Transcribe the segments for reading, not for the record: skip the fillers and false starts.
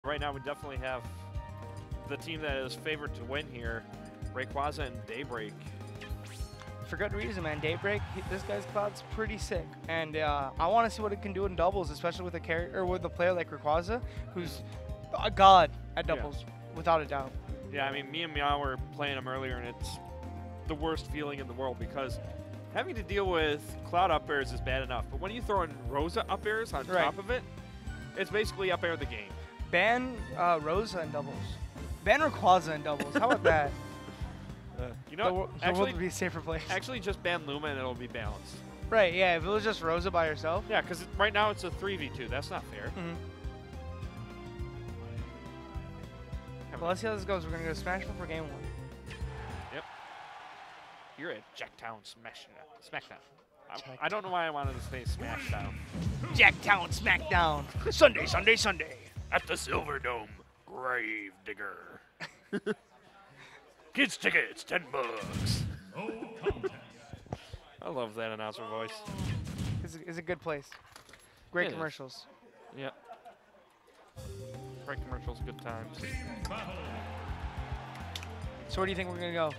Right now, we definitely have the team that is favored to win here, Rayquaza and Daybreak. For good reason, man. Daybreak, this guy's cloud's pretty sick, and I want to see what it can do in doubles, especially with a character with a player like Rayquaza, who's a god at doubles, without a doubt. Yeah, I mean, me and Meow were playing him earlier, and it's the worst feeling in the world because having to deal with cloud up airs is bad enough, but when you throw in Rosa up airs on top of it, it's basically up air the game. Ban Rosa in doubles. Ban Rayquaza in doubles. How about that? You know, the world would be a safer place. Actually, just ban Luma and it'll be balanced. Right, yeah, if it was just Rosa by herself. Yeah, because right now it's a 3v2. That's not fair. Well, let's see how this goes. We're going to go Smashdown for game 1. Yep. You're at Jacktown Smackdown. I don't know why I wanted to say Smackdown. Jacktown Smackdown. Sunday, Sunday, Sunday. At the Silver Dome, Grave Digger. Kids tickets, $10. I love that announcer voice. It's a good place. Great It commercials. Yep. Great commercials, good times. So where do you think we're going to go?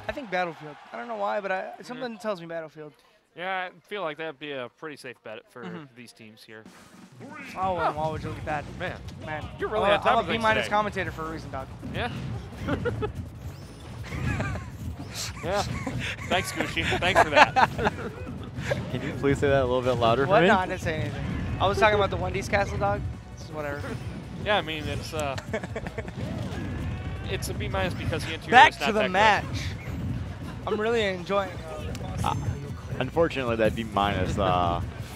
I think Battlefield. I don't know why, but something tells me Battlefield. Yeah, I feel like that would be a pretty safe bet for these teams here. Oh, well, why would you look at that? Man, you're really on top I'm of a things B- today. commentator for a reason, dog. Yeah. Yeah. Thanks, Gooshi. Thanks for that. Can you please say that a little bit louder for me? No, I didn't say anything. I was talking about the Wendy's Castle, dog. This is whatever. Yeah, I mean, it's it's a B- because the interior Back is not to the that match. I'm really enjoying Unfortunately, that B-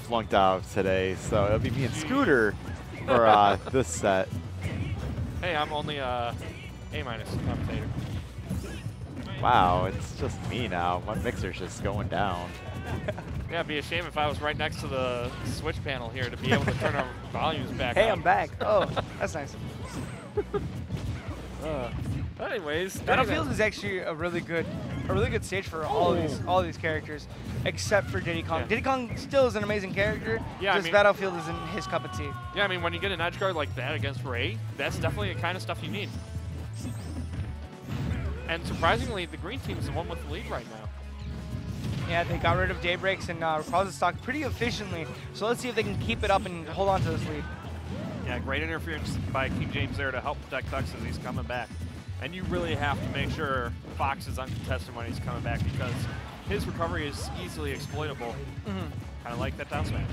flunked out today, so it'll be me and Scooter for this set. Hey, I'm only A- commentator. Wow, it's just me now. My mixer's just going down. Yeah, it'd be a shame if I was right next to the switch panel here to be able to turn our volumes back Hey, up. I'm back. Oh, that's nice. Anyways, Battlefield is actually a really good stage for all these characters, except for Diddy Kong. Yeah. Diddy Kong still is an amazing character. Yeah, just Battlefield isn't his cup of tea. Yeah, I mean, when you get an edge guard like that against Ray, that's definitely the kind of stuff you need. And surprisingly, the green team is the one with the lead right now. Yeah, they got rid of Daybreaks and Rayquaza stock pretty efficiently. So let's see if they can keep it up and hold on to this lead. Yeah, great interference by King James there to help protect Tux as he's coming back. And you really have to make sure Fox is uncontested when he's coming back because his recovery is easily exploitable. Kind of like that down smash.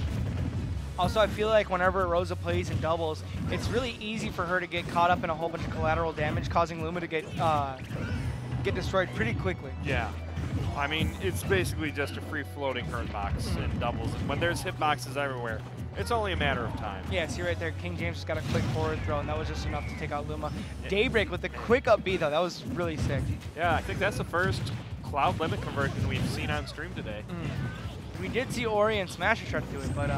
Also, I feel like whenever Rosa plays in doubles, it's really easy for her to get caught up in a whole bunch of collateral damage, causing Luma to get destroyed pretty quickly. Yeah. I mean, it's basically just a free-floating hurt box in doubles. And when there's hitboxes everywhere, it's only a matter of time. Yeah, see right there, King James just got a quick forward throw, and that was just enough to take out Luma. Daybreak with the quick up B, though. That was really sick. Yeah, I think that's the first cloud limit conversion we've seen on stream today. We did see Ori and Smasher try to do it, but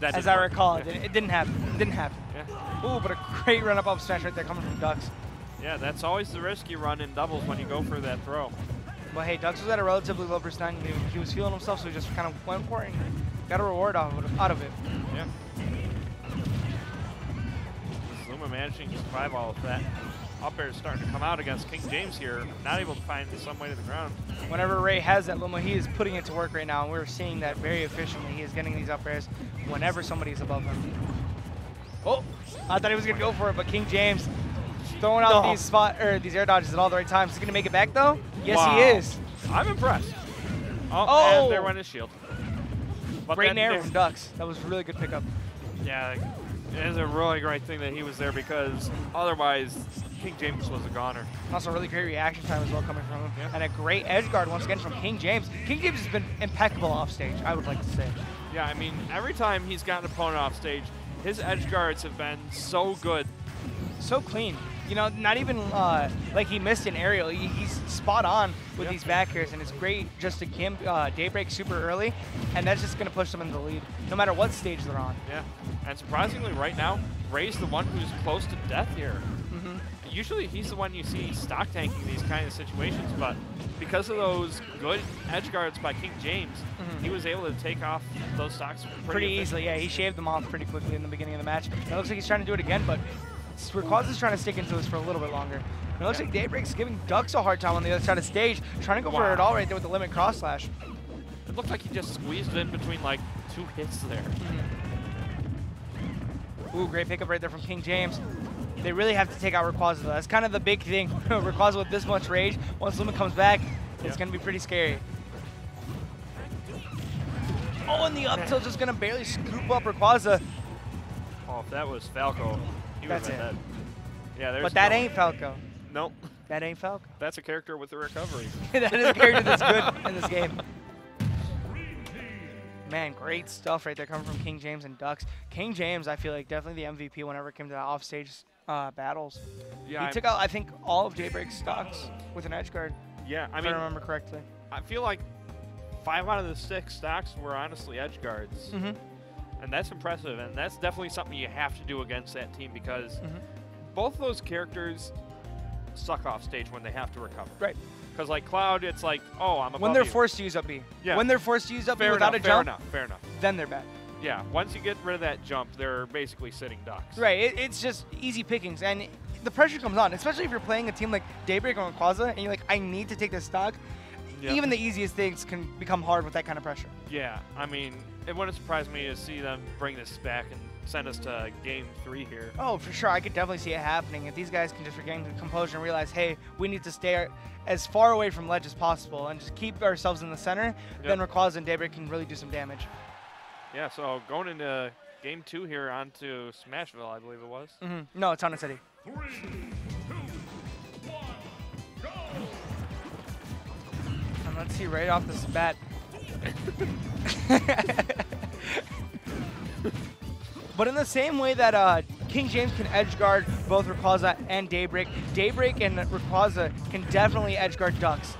as I work. recall, it didn't happen. It didn't happen. Yeah. Ooh, but a great run-up up smash right there coming from Dux. Yeah, that's always the risk you run in doubles when you go for that throw. Well, hey, Dux was at a relatively low percent. He was feeling himself, so he just kind of went for it and got a reward out of it. Yeah. Luma managing to survive all of that. Up air is starting to come out against King James here. Not able to find some way to the ground. Whenever Ray has that Luma, he is putting it to work right now, and we're seeing that very efficiently. He is getting these up airs whenever somebody's above him. Oh, I thought he was going to go for it, but King James throwing out these air dodges at all the right times. Is he going to make it back, though? Yes, he is. I'm impressed. Oh, and there went his shield. But great nair from Dux. That was a really good pickup. Yeah, it is a really great thing that he was there because otherwise King James was a goner. Also, really great reaction time as well coming from him. And a great edge guard once again from King James. King James has been impeccable off stage, I would like to say. Yeah, I mean, every time he's gotten an opponent off stage, his edge guards have been so good. So clean. You know, not even like he missed an aerial. He's spot on with these back airs, and it's great just to give Daybreak super early, and that's just going to push them in the lead, no matter what stage they're on. Yeah, and surprisingly right now, Ray's the one who's close to death here. Usually he's the one you see stock tanking these kind of situations, but because of those good edge guards by King James, he was able to take off those stocks pretty easily. Yeah, he shaved them off pretty quickly in the beginning of the match. It looks like he's trying to do it again, but Rayquaza's trying to stick into this for a little bit longer. And it looks like Daybreak's giving Ducks a hard time on the other side of stage, trying to go for it all right there with the limit cross slash. It looked like he just squeezed in between like 2 hits there. Ooh, great pickup right there from King James. They really have to take out Rayquaza though. That's kind of the big thing. Rayquaza with this much rage, once Limit comes back, it's going to be pretty scary. Oh, and the up tilt just going to barely scoop up Rayquaza. Oh, if that was Falco, he would have been dead. Yeah, there's but that ain't Falco. Nope. That ain't Falco. That's a character with a recovery. That is a character that's good in this game. Man, great stuff right there coming from King James and Ducks. King James, I feel like definitely the MVP whenever it came to the offstage battles. Yeah, he took out, I think, all of Daybreak's stocks with an edge guard. Yeah, I mean, if I remember correctly. I feel like 5 out of the 6 stocks were honestly edge guards. And that's impressive, and that's definitely something you have to do against that team because both of those characters suck off stage when they have to recover. Right. Because like Cloud, it's like, oh, I'm above when they're you. forced to use up B. Yeah. When they're forced to use up B fair without enough, a jump, fair enough. Then they're bad. Yeah, once you get rid of that jump, they're basically sitting ducks. Right, it's just easy pickings, and the pressure comes on, especially if you're playing a team like Daybreak or Rayquaza, and you're like, I need to take this stock. Yep. Even the easiest things can become hard with that kind of pressure. Yeah, I mean, it wouldn't surprise me to see them bring this back and send us to Game 3 here. Oh, for sure. I could definitely see it happening. If these guys can just regain composure and realize, hey, we need to stay as far away from ledge as possible and just keep ourselves in the center, then Rayquaza and Daybreak can really do some damage. Yeah, so going into Game 2 here onto Smashville, I believe it was. No, it's on City. 3, 2, 1, go! And let's see right off this bat. But in the same way that King James can edge guard both Rayquaza and Daybreak, Daybreak and Rayquaza can definitely edge guard Ducks.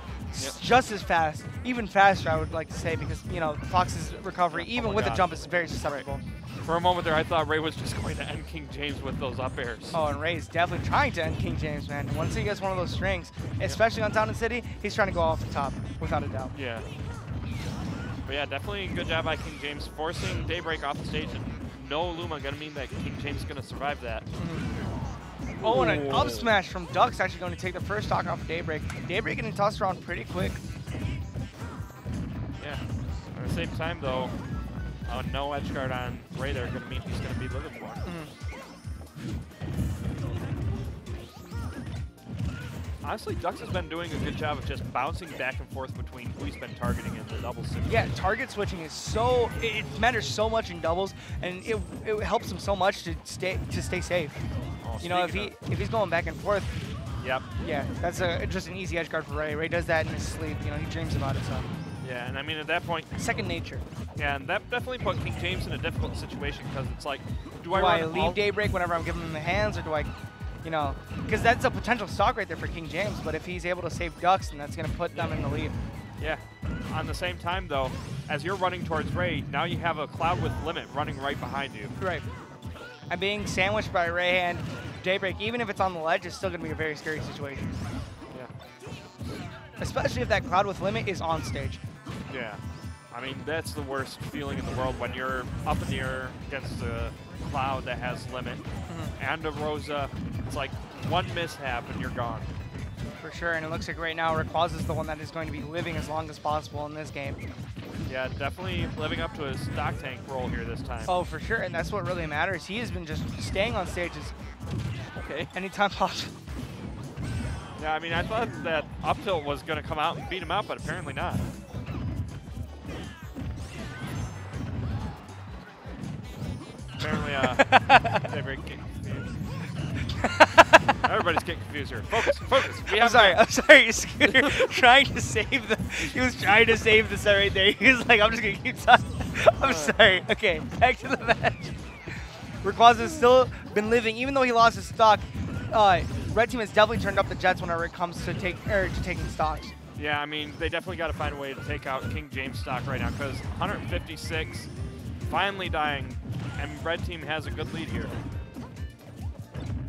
Just as fast, even faster, I would like to say, because you know Fox's recovery, even with the jump, is very susceptible. Right. For a moment there, I thought Ray was just going to end King James with those up airs. Oh, and Ray's definitely trying to end King James, man. Once he gets one of those strings, especially on Town and City, he's trying to go off the top, without a doubt. Yeah. But yeah, definitely a good job by King James forcing Daybreak off the stage. And no Luma going to mean that King James is going to survive that. Oh, and an up smash from Ducks actually going to take the first stock off of Daybreak. Daybreak getting tossed around pretty quick. Yeah. At the same time, though, no edge guard on Ray there going to mean he's going to be living for. Honestly, Ducks has been doing a good job of just bouncing back and forth between who he's been targeting in the doubles situation. Yeah, target switching is so, it matters so much in doubles, and it helps him so much to stay safe. Oh, you know, if he's going back and forth. Yep. Yeah, that's just an easy edge guard for Ray. Ray does that in his sleep. You know, he dreams about it. So. Yeah, and I mean at that point, second nature. Yeah, and that definitely put King James in a difficult situation because it's like, do I leave Daybreak whenever I'm giving him the hands, or do I? You know, because that's a potential stock right there for King James, but if he's able to save Ducks, then that's going to put them in the lead. Yeah. On the same time, though, as you're running towards Ray, now you have a Cloud with Limit running right behind you. Right. And being sandwiched by Ray and Daybreak, even if it's on the ledge, it's still going to be a very scary situation. Yeah. Especially if that Cloud with Limit is on stage. Yeah. I mean, that's the worst feeling in the world when you're up in the air against a Cloud that has Limit and a Rosa. It's like one mishap and you're gone. For sure, and it looks like right now Rayquaza is the one that is going to be living as long as possible in this game. Yeah, definitely living up to his stock tank role here this time. Oh, for sure, and that's what really matters. He has been just staying on stages anytime possible. Yeah, I mean, I thought that up tilt was going to come out and beat him out, but apparently not. Apparently, Daybreak getting confused. Everybody's getting confused here. Focus, focus. I'm sorry, Scooter. trying to save the. He was trying to save the set right there. He was like, I'm just gonna keep talking. I'm sorry. Okay, back to the match. Rayquaza's still been living, even though he lost his stock. Red team has definitely turned up the Jets whenever it comes to taking stocks. Yeah, I mean, they definitely got to find a way to take out King James stock right now because 156 finally dying, and Red team has a good lead here.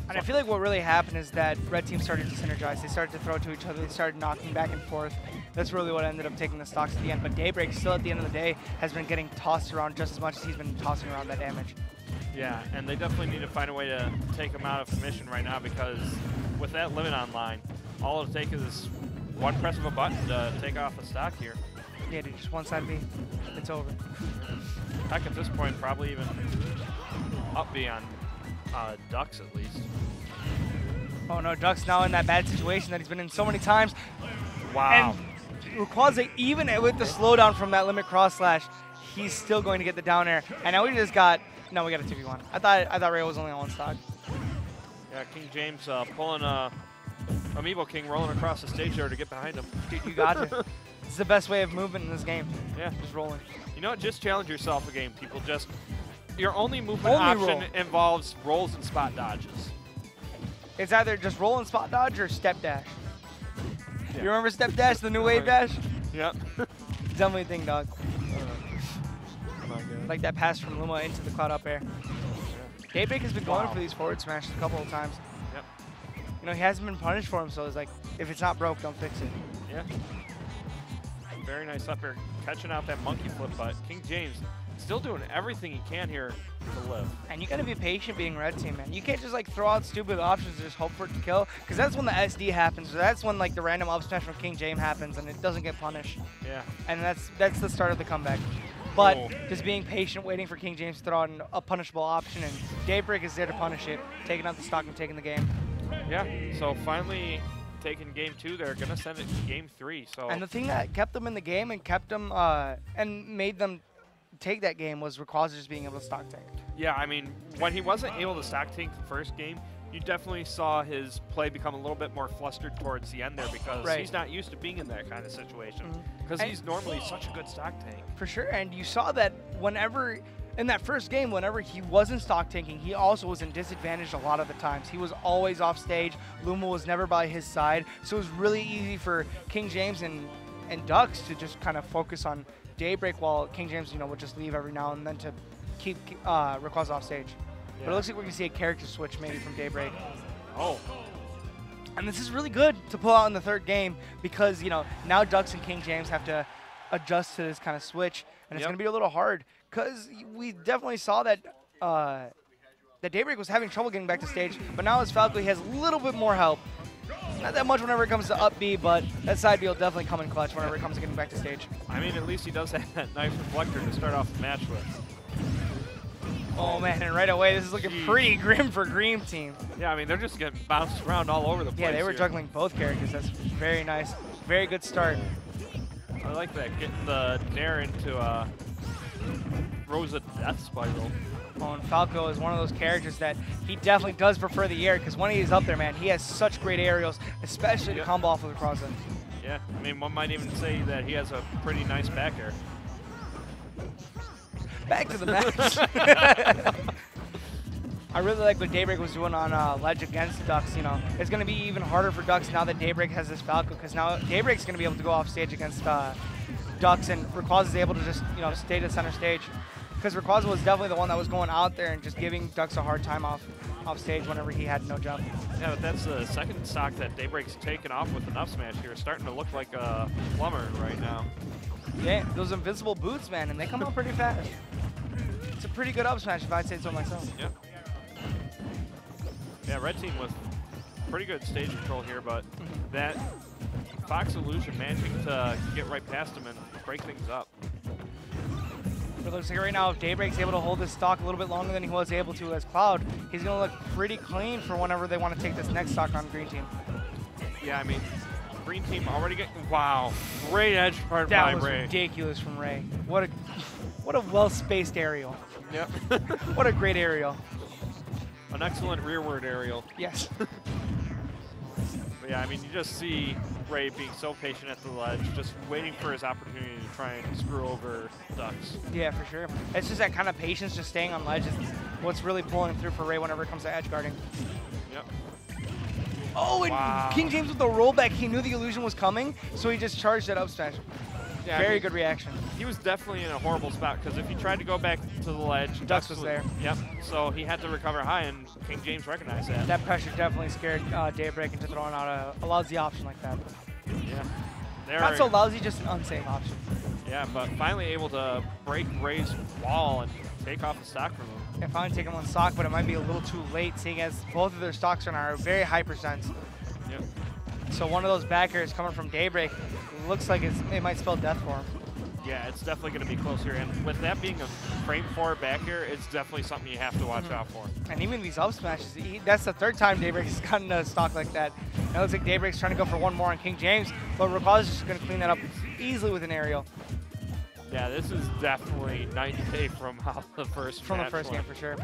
And I feel like what really happened is that Red team started to synergize. They started to throw to each other. They started knocking back and forth. That's really what ended up taking the stocks at the end. But Daybreak, still at the end of the day, has been getting tossed around just as much as he's been tossing around that damage. Yeah, and they definitely need to find a way to take him out of commission right now because with that limit online, all it'll take is one press of a button to take off a stock here. Yeah, dude, just one side B. It's over. Heck, at this point, probably even up B on Ducks at least. Oh no, Duck's now in that bad situation that he's been in so many times. Wow. And Rayquaza, even with the slowdown from that limit cross slash, he's still going to get the down air. And now we just got, no, we got a 2v1. I thought Ray was only on one stock. Yeah, King James pulling Amiibo King rolling across the stage there to get behind him. Dude, you got to. It's the best way of movement in this game. Yeah. Just rolling. You know what? Just challenge yourself a game, people. Just your only movement option involves rolls and spot dodges. It's either just roll and spot dodge or step dash. Yeah. You remember step dash, the new wave dash? Yep. Definitely a thing, dog. Like that pass from Luma into the cloud up air. Daybreak has been going for these forward smashes a couple of times. Yep. You know, he hasn't been punished for him, so it's like, if it's not broke, don't fix it. Yeah. Very nice up air, catching out that monkey flip, but King James still doing everything he can here to live. And you gotta be patient being red team, man. You can't just like throw out stupid options and just hope for it to kill, because that's when the SD happens. So that's when like the random up smash from King James happens and it doesn't get punished. Yeah. And that's the start of the comeback. But just being patient, waiting for King James to throw out a punishable option, and Daybreak is there to punish it, taking out the stock and taking the game. Yeah. So finally taking game 2, they're gonna send it to game 3. So. And the thing that kept them in the game and kept them and made them take that game was Rayquaza just being able to stock tank. Yeah, I mean, when he wasn't able to stock tank the first game, you definitely saw his play become a little bit more flustered towards the end there because he's not used to being in that kind of situation because he's normally such a good stock tank. For sure, and you saw that whenever, in that first game, whenever he wasn't stock tanking, he also was in disadvantage a lot of the times. He was always off stage. Luma was never by his side, so it was really easy for King James and Ducks to just kind of focus on Daybreak while King James, you know, would just leave every now and then to keep Rayquaza off stage. Yeah. But it looks like we're going to see a character switch maybe from Daybreak. Oh. And this is really good to pull out in the third game because, you know, now Ducks and King James have to adjust to this kind of switch. And it's going to be a little hard because we definitely saw that that Daybreak was having trouble getting back to stage. But now as Falco, he has a little bit more help. Not that much whenever it comes to up B, but that side B will definitely come in clutch whenever it comes to getting back to stage. I mean, at least he does have that nice reflector to start off the match with. Oh man, and right away, this is looking pretty grim for Green Team. Yeah, I mean, they're just getting bounced around all over the place. Yeah, they were juggling both characters. That's very nice. Very good start. I like that, getting the Nair into Rosa Death Spiral. Oh, and Falco is one of those characters that he definitely does prefer the air because when he's up there, man, he has such great aerials, especially to combo off with the Rayquaza. Yeah, I mean, one might even say that he has a pretty nice back air. Back to the match. I really like what Daybreak was doing on ledge against Ducks. You know, it's going to be even harder for Ducks now that Daybreak has this Falco because now Daybreak's going to be able to go off stage against Ducks, and Rayquaza is able to just, you know, stay to center stage. Because Rayquaza was definitely the one that was going out there and just giving Ducks a hard time off stage whenever he had no jump. Yeah, but that's the second stock that Daybreak's taken off with an up smash here. Starting to look like a plumber right now. Yeah, those invincible boots, man, and they come out pretty fast. It's a pretty good up smash if I'd say so myself. Yep. Yeah, red team with pretty good stage control here, but that Fox Illusion managing to get right past him and break things up. It looks like right now if Daybreak's able to hold this stock a little bit longer than he was able to as Cloud, he's going to look pretty clean for whenever they want to take this next stock on Green Team. Yeah, I mean, Green Team already getting, wow, great edge part by Ray. That was ridiculous from Ray. What a well-spaced aerial. Yep. What a great aerial. An excellent rearward aerial. Yes. But yeah, I mean, you just see Ray being so patient at the ledge, just waiting for his opportunity to try and screw over Ducks. Yeah, for sure. It's just that kind of patience, just staying on ledge is what's really pulling through for Ray whenever it comes to edge guarding. Yep. Oh, and King James with the rollback, he knew the illusion was coming, so he just charged that up smash. Yeah, very good reaction. He was definitely in a horrible spot because if he tried to go back to the ledge, Ducks was there. Yep. So he had to recover high, and King James recognized that. That pressure definitely scared Daybreak into throwing out a lousy option like that. Yeah. Not so lousy, just an unsafe option. Yeah, but finally able to break Ray's wall and take off the stock from him. They finally taking one stock, but it might be a little too late, seeing as both of their stocks are very high percents. Yep. So one of those backers coming from Daybreak looks like it might spell death for him. Yeah, it's definitely going to be close here. And with that being a frame 4 back here, it's definitely something you have to watch out for. And even these up smashes, that's the third time Daybreak has gotten a stock like that. And it looks like Daybreak's trying to go for one more on King James, but Rayquaza's just going to clean that up easily with an aerial. Yeah, this is definitely night and day from how the first From the match first went. game, for sure.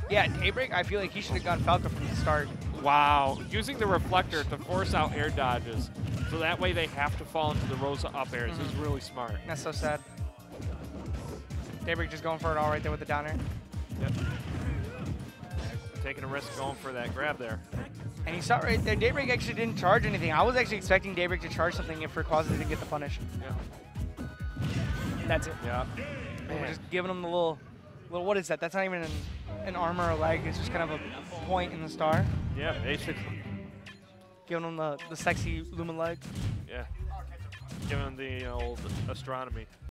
Yeah, Daybreak, I feel like he should have gone Falco from the start. Wow, using the reflector to force out air dodges, so that way they have to fall into the Rosa up airs is really smart. That's so sad. Daybreak just going for it all right there with the downer. Yep. Taking a risk going for that grab there. And you saw right there, Daybreak actually didn't charge anything. I was actually expecting Daybreak to charge something if Rayquaza didn't get the punish. Yeah. That's it. Yeah. And we're just giving him the little, what is that? That's not even an armor or leg. It's just kind of a point in the star. Yeah, basically. Giving him the sexy lumen leg. Yeah. Giving him the old astronomy.